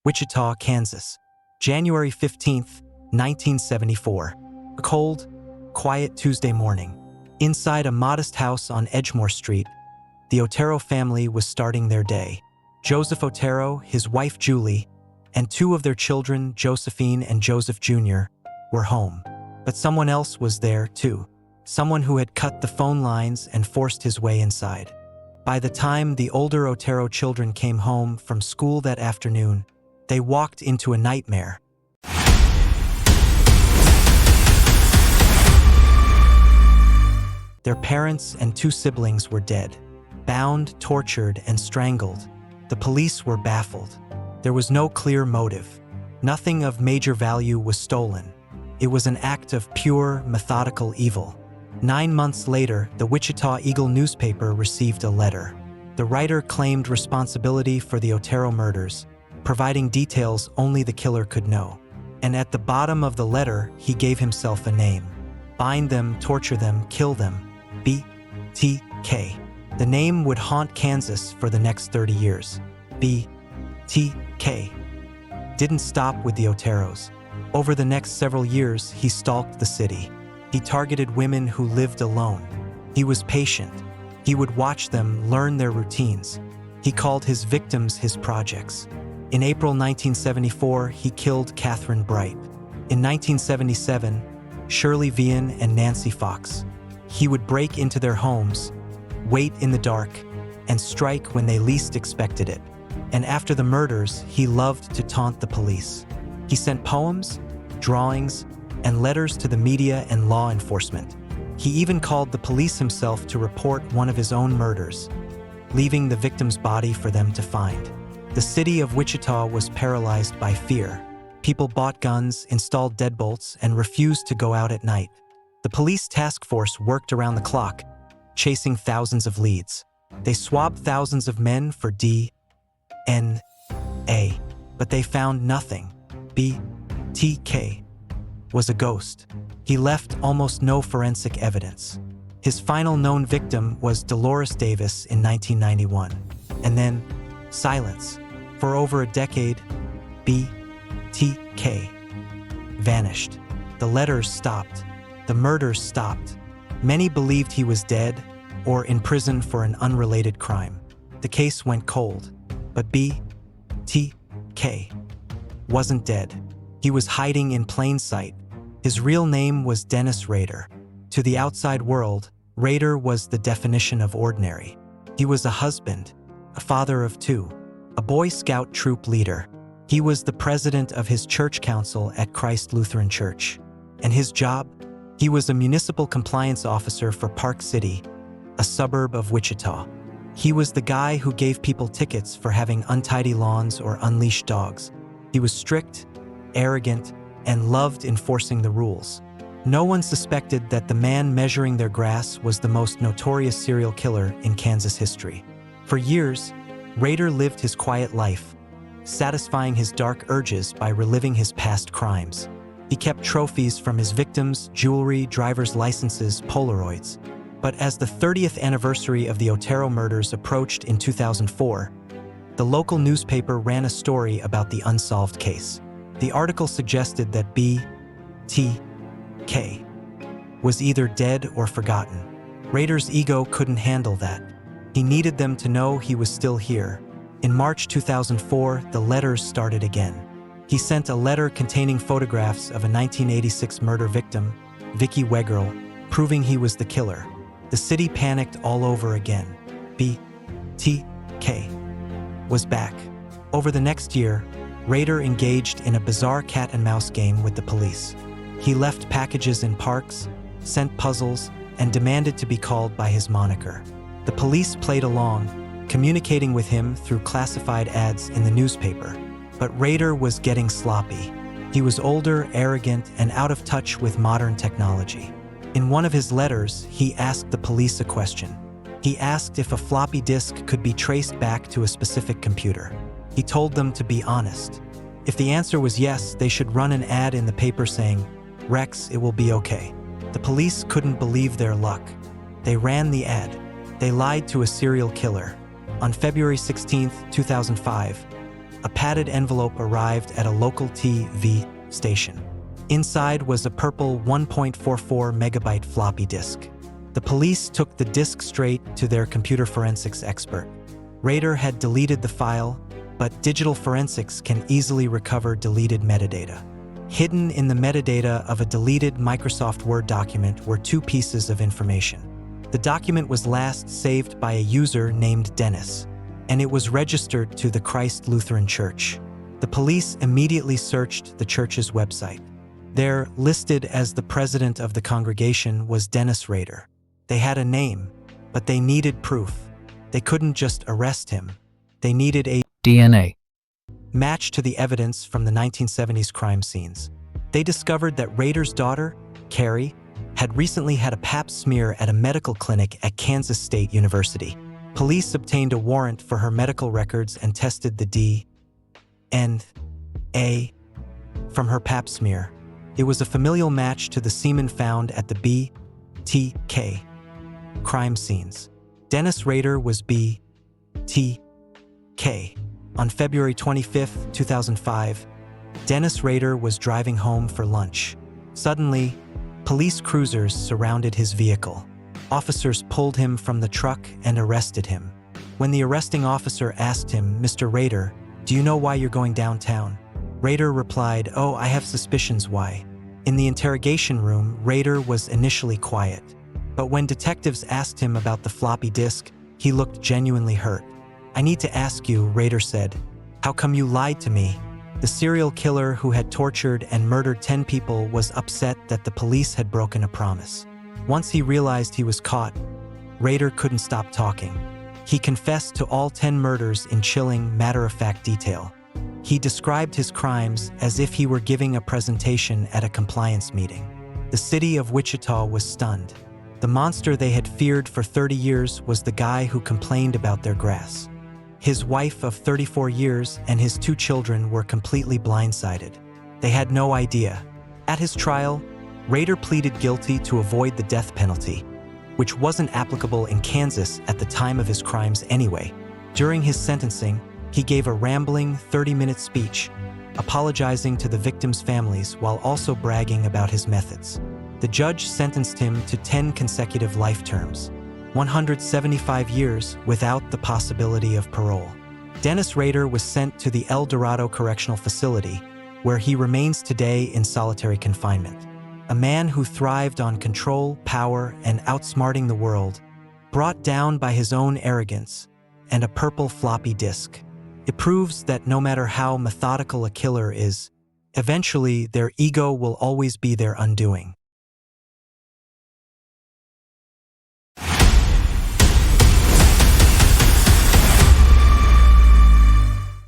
Wichita, Kansas, January 15th, 1974. A cold, quiet Tuesday morning. Inside a modest house on Edgemore Street, the Otero family was starting their day. Joseph Otero, his wife Julie, and two of their children, Josephine and Joseph Jr., were home. But someone else was there, too. Someone who had cut the phone lines and forced his way inside. By the time the older Otero children came home from school that afternoon, they walked into a nightmare. Their parents and two siblings were dead, bound, tortured, and strangled. The police were baffled. There was no clear motive. Nothing of major value was stolen. It was an act of pure, methodical evil. 9 months later, the Wichita Eagle newspaper received a letter. The writer claimed responsibility for the Otero murders, providing details only the killer could know. And at the bottom of the letter, he gave himself a name. Bind them, torture them, kill them. BTK. The name would haunt Kansas for the next 30 years. BTK didn't stop with the Oteros. Over the next several years, he stalked the city. He targeted women who lived alone. He was patient. He would watch them, learn their routines. He called his victims his projects. In April 1974, he killed Catherine Bright. In 1977, Shirley Vian and Nancy Fox. He would break into their homes, wait in the dark, and strike when they least expected it. And after the murders, he loved to taunt the police. He sent poems, drawings, and letters to the media and law enforcement. He even called the police himself to report one of his own murders, leaving the victim's body for them to find. The city of Wichita was paralyzed by fear. People bought guns, installed deadbolts, and refused to go out at night. The police task force worked around the clock, chasing thousands of leads. They swabbed thousands of men for DNA, but they found nothing. BTK was a ghost. He left almost no forensic evidence. His final known victim was Dolores Davis in 1991. And then, silence. For over a decade, BTK vanished. The letters stopped. The murders stopped. Many believed he was dead or in prison for an unrelated crime. The case went cold. But BTK wasn't dead. He was hiding in plain sight. His real name was Dennis Rader. To the outside world, Rader was the definition of ordinary. He was a husband, a father of two, a Boy Scout troop leader. He was the president of his church council at Christ Lutheran Church. And his job? He was a municipal compliance officer for Park City, a suburb of Wichita. He was the guy who gave people tickets for having untidy lawns or unleashed dogs. He was strict, arrogant, and loved enforcing the rules. No one suspected that the man measuring their grass was the most notorious serial killer in Kansas history. For years, Rader lived his quiet life, satisfying his dark urges by reliving his past crimes. He kept trophies from his victims, jewelry, driver's licenses, Polaroids. But as the 30th anniversary of the Otero murders approached in 2004, the local newspaper ran a story about the unsolved case. The article suggested that BTK was either dead or forgotten. Rader's ego couldn't handle that. He needed them to know he was still here. In March 2004, the letters started again. He sent a letter containing photographs of a 1986 murder victim, Vicky Wegerle, proving he was the killer. The city panicked all over again. BTK was back. Over the next year, Rader engaged in a bizarre cat-and-mouse game with the police. He left packages in parks, sent puzzles, and demanded to be called by his moniker. The police played along, communicating with him through classified ads in the newspaper. But Rader was getting sloppy. He was older, arrogant, and out of touch with modern technology. In one of his letters, he asked the police a question. He asked if a floppy disk could be traced back to a specific computer. He told them to be honest. If the answer was yes, they should run an ad in the paper saying, "Rex, it will be okay." The police couldn't believe their luck. They ran the ad. They lied to a serial killer. On February 16, 2005, a padded envelope arrived at a local TV station. Inside was a purple 1.44 megabyte floppy disk. The police took the disk straight to their computer forensics expert. Rader had deleted the file, but digital forensics can easily recover deleted metadata. Hidden in the metadata of a deleted Microsoft Word document were two pieces of information. The document was last saved by a user named Dennis, and it was registered to the Christ Lutheran Church. The police immediately searched the church's website. There, listed as the president of the congregation, was Dennis Rader. They had a name, but they needed proof. They couldn't just arrest him. They needed a DNA match to the evidence from the 1970s crime scenes. They discovered that Rader's daughter, Carrie, had recently had a pap smear at a medical clinic at Kansas State University. Police obtained a warrant for her medical records and tested the DNA from her pap smear. It was a familial match to the semen found at the BTK crime scenes. Dennis Rader was BTK. On February 25, 2005, Dennis Rader was driving home for lunch. Suddenly, police cruisers surrounded his vehicle. Officers pulled him from the truck and arrested him. When the arresting officer asked him, "Mr. Rader, do you know why you're going downtown?" Rader replied, "Oh, I have suspicions why." In the interrogation room, Rader was initially quiet. But when detectives asked him about the floppy disk, he looked genuinely hurt. "I need to ask you," Rader said, "how come you lied to me?" The serial killer who had tortured and murdered 10 people was upset that the police had broken a promise. Once he realized he was caught, Rader couldn't stop talking. He confessed to all 10 murders in chilling, matter-of-fact detail. He described his crimes as if he were giving a presentation at a compliance meeting. The city of Wichita was stunned. The monster they had feared for 30 years was the guy who complained about their grass. His wife of 34 years and his 2 children were completely blindsided. They had no idea. At his trial, Rader pleaded guilty to avoid the death penalty, which wasn't applicable in Kansas at the time of his crimes anyway. During his sentencing, he gave a rambling 30-minute speech, apologizing to the victims' families while also bragging about his methods. The judge sentenced him to 10 consecutive life terms, 175 years without the possibility of parole. Dennis Rader was sent to the El Dorado Correctional Facility, where he remains today in solitary confinement. A man who thrived on control, power, and outsmarting the world, brought down by his own arrogance and a purple floppy disk. It proves that no matter how methodical a killer is, eventually their ego will always be their undoing.